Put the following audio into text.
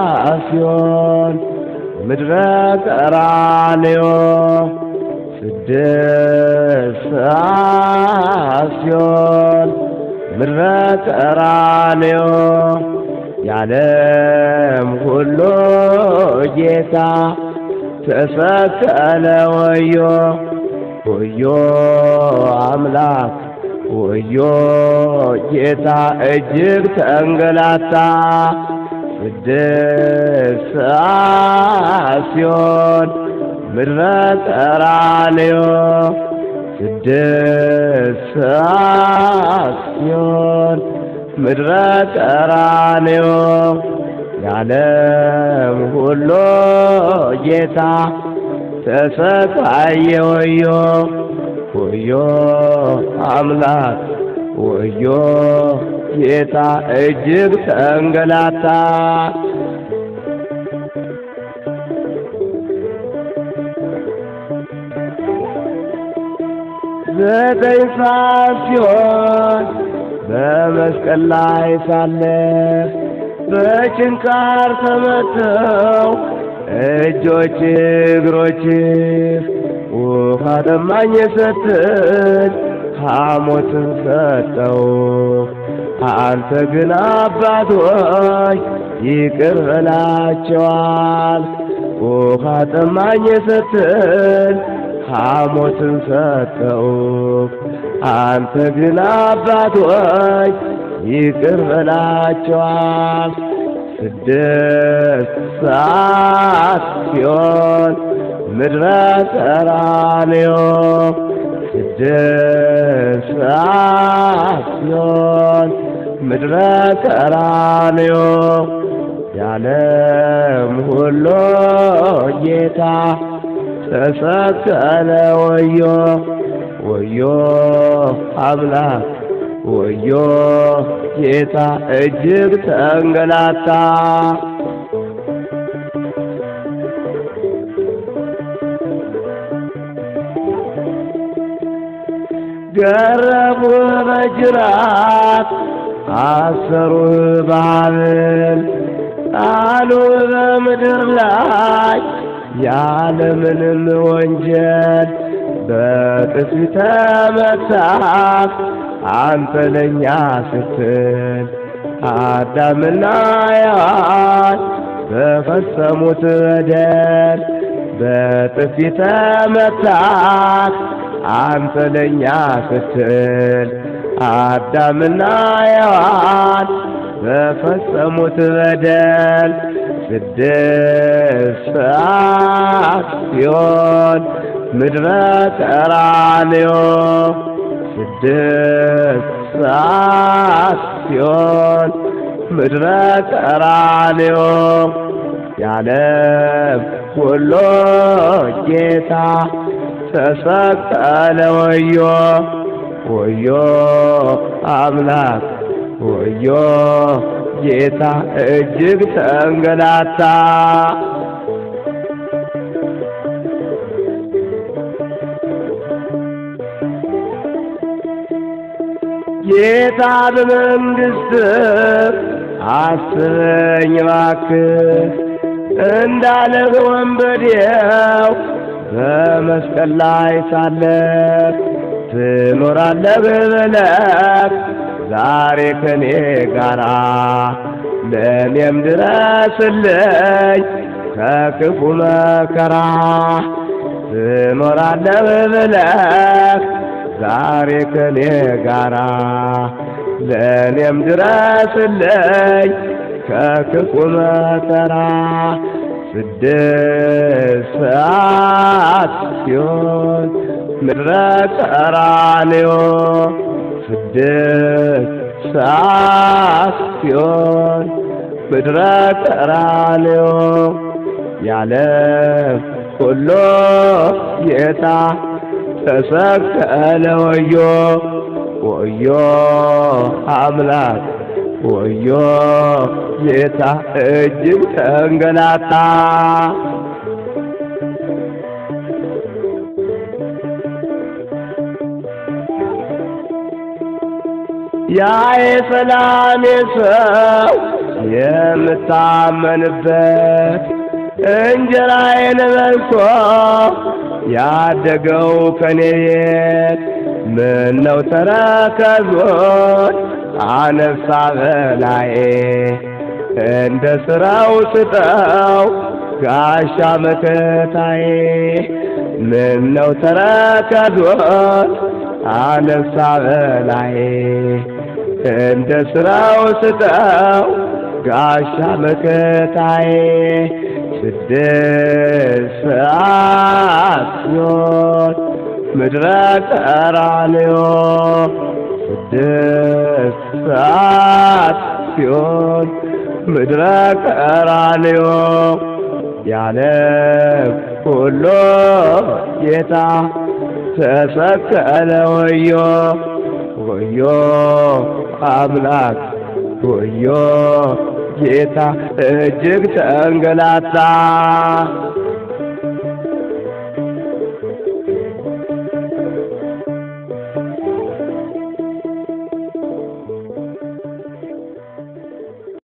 ደሳሲዮን ምድረ ቀራንዮ ደሳሲዮን ምድረ ቀራንዮ የዓለም ሁሉ ጌታ ተሰቀለ ወዮ ወዮ አምላክ ወዮ ጌታ እጅግ ተንገላታ ደሳሲዮን ምድረ ቀራንዮ ደሳሲዮን ምድረ ቀራንዮ የዓለም ሁሉ ጌታ ተሰቃየ ወዮ ወዮ አምላክ ወዮ ጌታ እጅግ ተንገላታ ዘጠኝ ሰዓት ሲሆን በመስቀል ላይ ሳለ በችንካር ተመተው እጆች እግሮች ውሃ ጠማኝ ስትል ሐሞትን ሰጠው አንተ ግን አባት ሆይ ይቅር በላቸዋል ውሃ ጠማኝ ስትል ሐሞትን ሰጠው አንተ ግን አባት ሆይ ይቅር በላቸዋል ስድስት ሰዓት ሲሆን ምድረ ቀራንዮ ስድስት ሰዓት ሲሆን ምድረ ቀራንዮ የዓለም ሁሉ ጌታ ተሰቀለ ወዮ ወዮ አምላክ ወዮ ጌታ እጅግ ተንገላታ ገረፉ በጅራት አሰሩ በሐብል ጣሉ በምድር ላይ ያለምንም ወንጀል በጥፊ ተመታህ አንተ ለኛ ስትል አዳምና ሔዋን በፈጸሙት በደል በጥፊ ተመታህ አንተ ለኛ ስትል አዳምና ሔዋን በፈጸሙት በደል ስድስት ሰዓት ሲሆን ምድረ ቀራንዮ ስድስት ሰዓት ሲሆን ምድረ ቀራንዮ የዓለም ሁሉ ጌታ ተሰቀለ ወዮ ወዮ አምላክ ወዮ ጌታ እጅግ ተንገላታ ጌታ በመንግሥት አስበኝ እባክህ እንዳለህ ወንበዴው በመስቀል ላይ ሳለህ ትኖራለህ ብለህ ዛሬ ከኔ ጋራ ለእኔም ድረስልኝ ከክፉ መከራ ትኖራለህ ብለህ ዛሬ ከኔ ጋራ ለእኔም ድረስልኝ ከክፉ መከራ ስድስት ሰዓት ሲሆን ምድረ ቀራንዮ ስድስት ሰዓት ሲሆን ምድረ ቀራንዮ ያለም ሁሉ ጌታ ተሰቀለ ወዮ ወዮ አምላክ ወዮ ጌታ እጅግ ተንገላታ ያ የሰላም ሰው የምታመንበት እንጀራዬን በልቶ ያደገው ከኔ ቤት ምነው ተረከዞን አነሳ በላዬ እንደ ሥራው ስጠው ጋሻ መከታዬ ምነው ተረከዞን አነሳ በላዬ እንደ ሥራው ስጠው ጋሻ መከታዬ 6 ሰዓት ሲሆን ምድረ ቀራንዮ 6 ሰዓት ሲሆን ምድረ ቀራንዮ ያለም ሁሉ ጌታ ተሰቀለ ወዮ ወዮ አምላክ ወዮ ጌታ እጅግ ተንገላታ